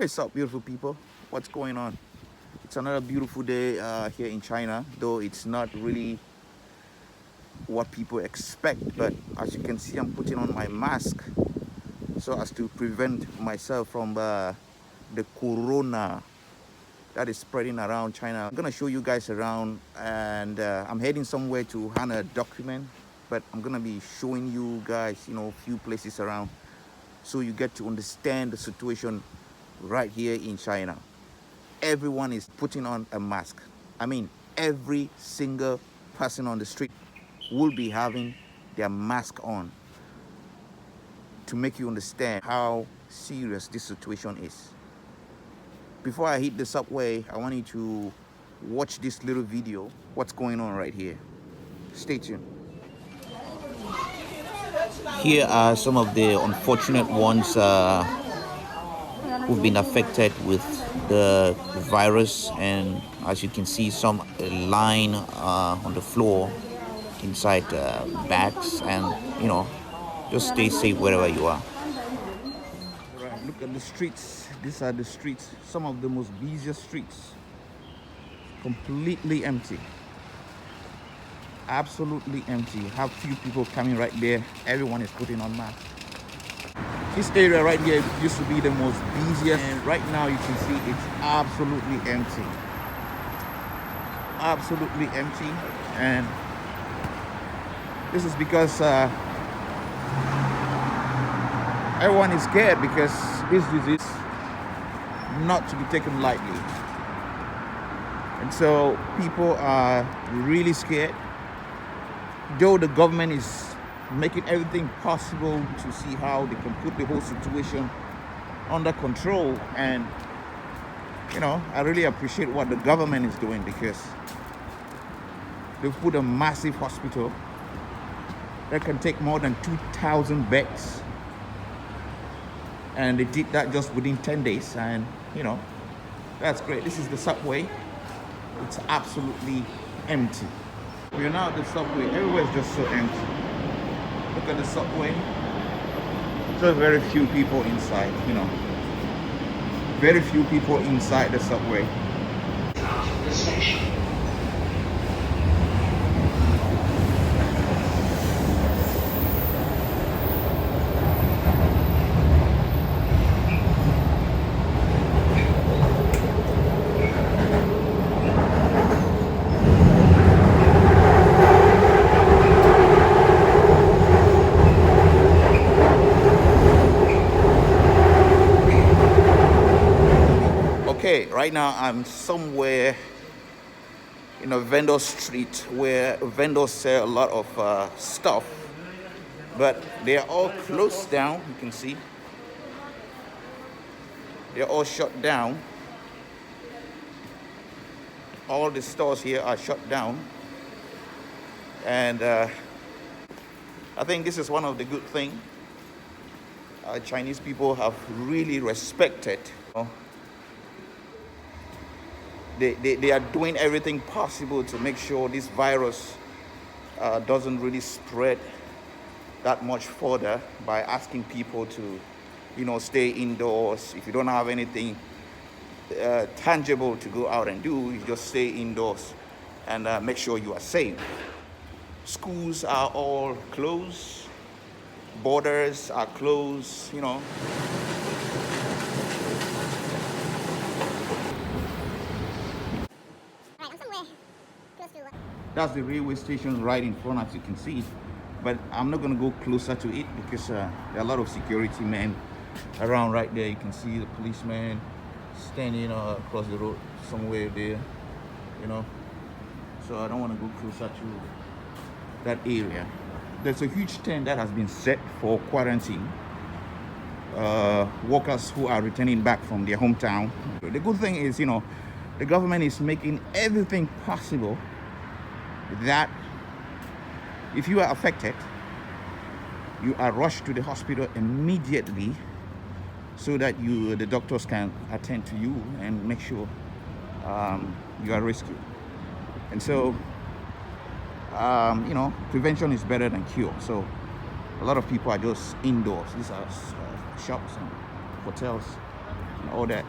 Hey, what's up, beautiful people? What's going on? It's another beautiful day here in China, though it's not really what people expect. But as you can see, I'm putting on my mask so as to prevent myself from the corona that is spreading around China. I'm gonna show you guys around, and I'm heading somewhere to hand a document, but I'm gonna be showing you guys, a few places around so you get to understand the situation right here in China. Everyone is putting on a mask. I mean, every single person on the street will be having their mask on to make you understand how serious this situation is. Before I hit the subway, I want you to watch this little video, what's going on right here. Stay tuned. Here are some of the unfortunate ones who've been affected with the virus, and as you can see, some line on the floor inside bags, and just stay safe wherever you are. Right, look at the streets. These are the streets, some of the most busiest streets, completely empty, absolutely empty. Have few people coming right there. Everyone is putting on masks. This area right here used to be the most busiest, and right now you can see it's absolutely empty. Absolutely empty. And this is because everyone is scared, because this disease is not to be taken lightly. And so people are really scared, though the government is making everything possible to see how they can put the whole situation under control. And I really appreciate what the government is doing, because they've put a massive hospital that can take more than 2,000 beds, and they did that just within 10 days. And that's great. This is the subway. It's absolutely empty. We are now at the subway. Everywhere's just so empty. Look at the subway. There's very few people inside, Very few people inside the subway. The station. Okay, right now I'm somewhere in a vendor street where vendors sell a lot of stuff, but they're all closed down. You can see they're all shut down. All the stores here are shut down, and I think this is one of the good things. Chinese people have really respected. They are doing everything possible to make sure this virus doesn't really spread that much further, by asking people to, stay indoors. If you don't have anything tangible to go out and do, you just stay indoors and make sure you are safe. Schools are all closed. Borders are closed, That's the railway station right in front, as you can see. But I'm not going to go closer to it, because there are a lot of security men around right there. You can see the policeman standing across the road somewhere there, So I don't want to go closer to that area. There's a huge tent that has been set for quarantine workers who are returning back from their hometown. The good thing is, the government is making everything possible that if you are affected, you are rushed to the hospital immediately, so that the doctors can attend to you and make sure you are rescued. And so prevention is better than cure. So a lot of people are just indoors. These are shops and hotels. all that,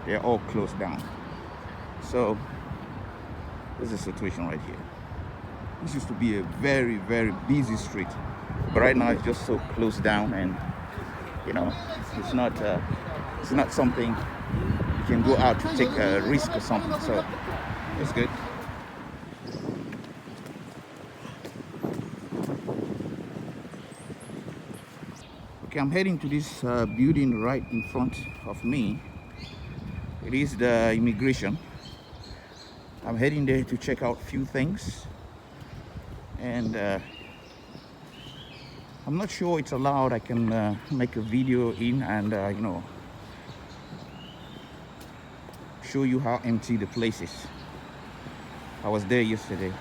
they're all closed down. So this is the situation right here. This used to be a very, very busy street, but right now it's just so closed down, and you know, it's not something you can go out to take a risk or something. So it's good. Okay, I'm heading to this building right in front of me. It is the immigration. I'm heading there to check out a few things, and I'm not sure it's allowed. I can make a video in and you know, show you how empty the place is. I was there yesterday,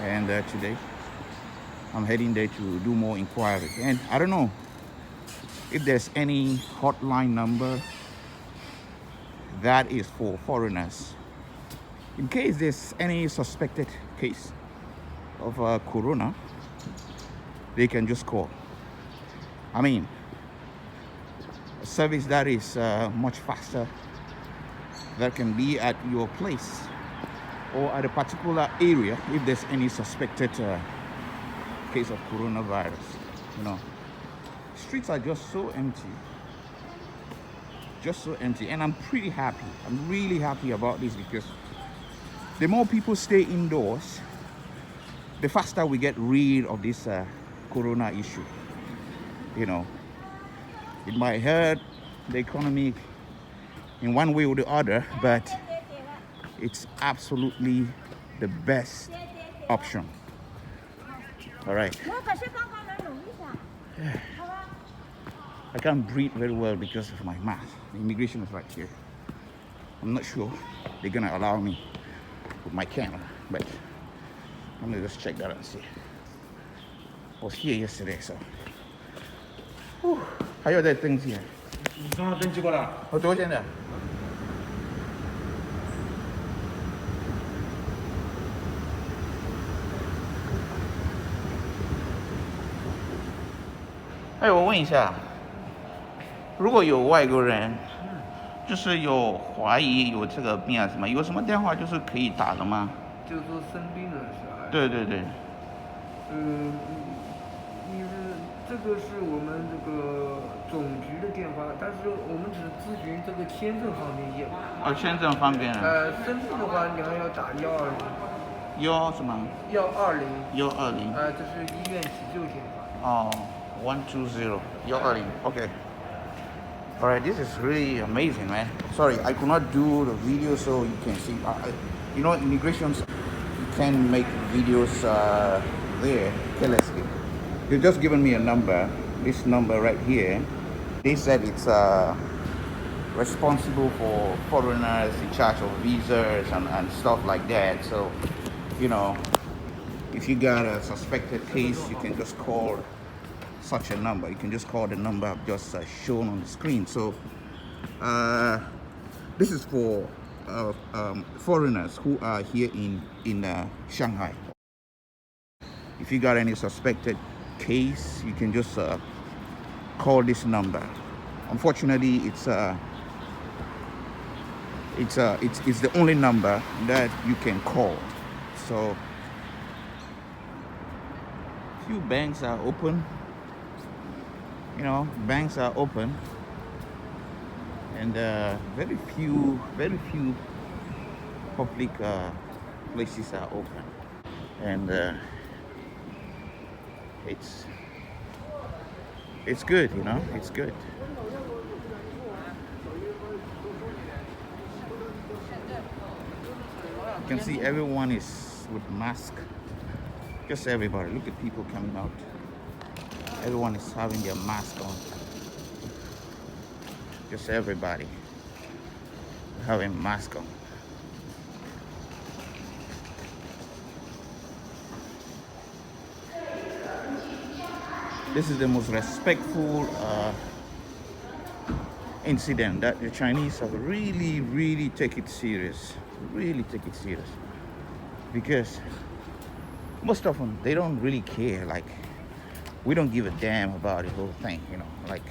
and today I'm heading there to do more inquiry. And I don't know if there's any hotline number that is for foreigners in case there's any suspected case of corona. They can just call. I mean, a service that is much faster, that can be at your place or at a particular area if there's any suspected case of coronavirus. You know, streets are just so empty, and I'm pretty happy. I'm really happy about this, because the more people stay indoors, the faster we get rid of this corona issue. You know, it might hurt the economy in one way or the other, but it's absolutely the best option. All right. I can't breathe very well because of my mask. The immigration is right here. I'm not sure they're gonna allow me with my camera, but I'm gonna just check that out and see. I was here yesterday, so. Whew. How are the things here? Oh, 多少钱的？ 哎，我问一下，如果有外国人，就是有怀疑有这个病啊什么，有什么电话就是可以打的吗？就是说生病了是吧？对对对。你是这个是我们这个总局的电话，但是我们只咨询这个签证方面业务。哦，签证方面啊。生病的话，你还要打120。1什么？120。120。这是医院急救电话。哦，120 120. Okay. All right, this is really amazing, man. Sorry, I could not do the video so you can see. You know, immigrations, you can make videos there carelessly. They've just given me a number, this number right here. They said it's responsible for foreigners, in charge of visas and stuff like that. So, you know, if you got a suspected case, you can just call such a number. You can just call the number I've just shown on the screen. So this is for foreigners who are here in Shanghai. If you got any suspected case, you can just call this number. Unfortunately, it's the only number that you can call. So few banks are open. You know, banks are open, and very few public places are open, and it's good, you know, it's good. You can see everyone is with mask. Just everybody. Look at people coming out. Everyone is having their mask on. Just everybody having mask on. This is the most respectful incident that the Chinese have really take it serious. Really take it serious. Because most of them, they don't really care. Like, we don't give a damn about the whole thing, you know, like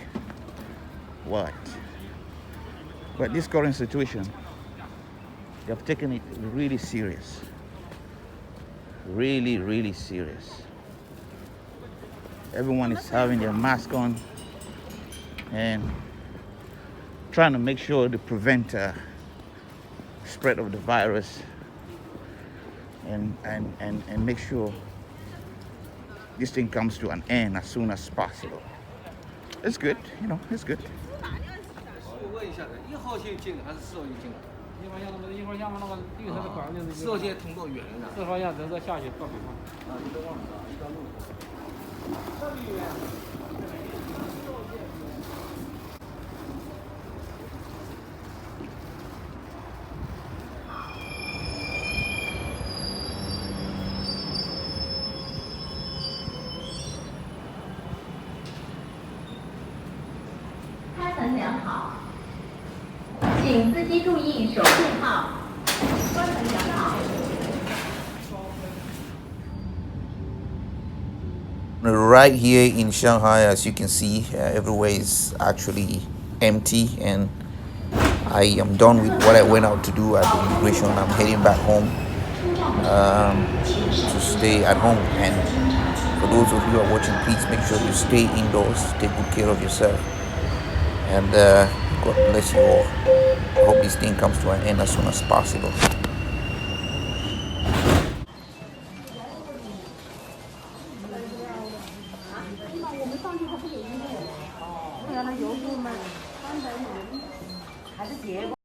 what? But this current situation, they have taken it really serious. Really, really serious. Everyone is having their mask on and trying to make sure to prevent spread of the virus and make sure this thing comes to an end as soon as possible. It's good, you know, it's good. 问一下的，1号线进还是4号线进？一号线那个绿色的管子4号线通道远了4号线只是下去到北方。啊，你别忘了啊，一条路。这里远。开门良好，请司机注意手电号。关门良好。Right here in Shanghai, as you can see, everywhere is actually empty, and I am done with what I went out to do at the immigration. I'm heading back home to stay at home. And for those of you who are watching, please make sure you stay indoors, take good care of yourself, and God bless you all. I hope this thing comes to an end as soon as possible.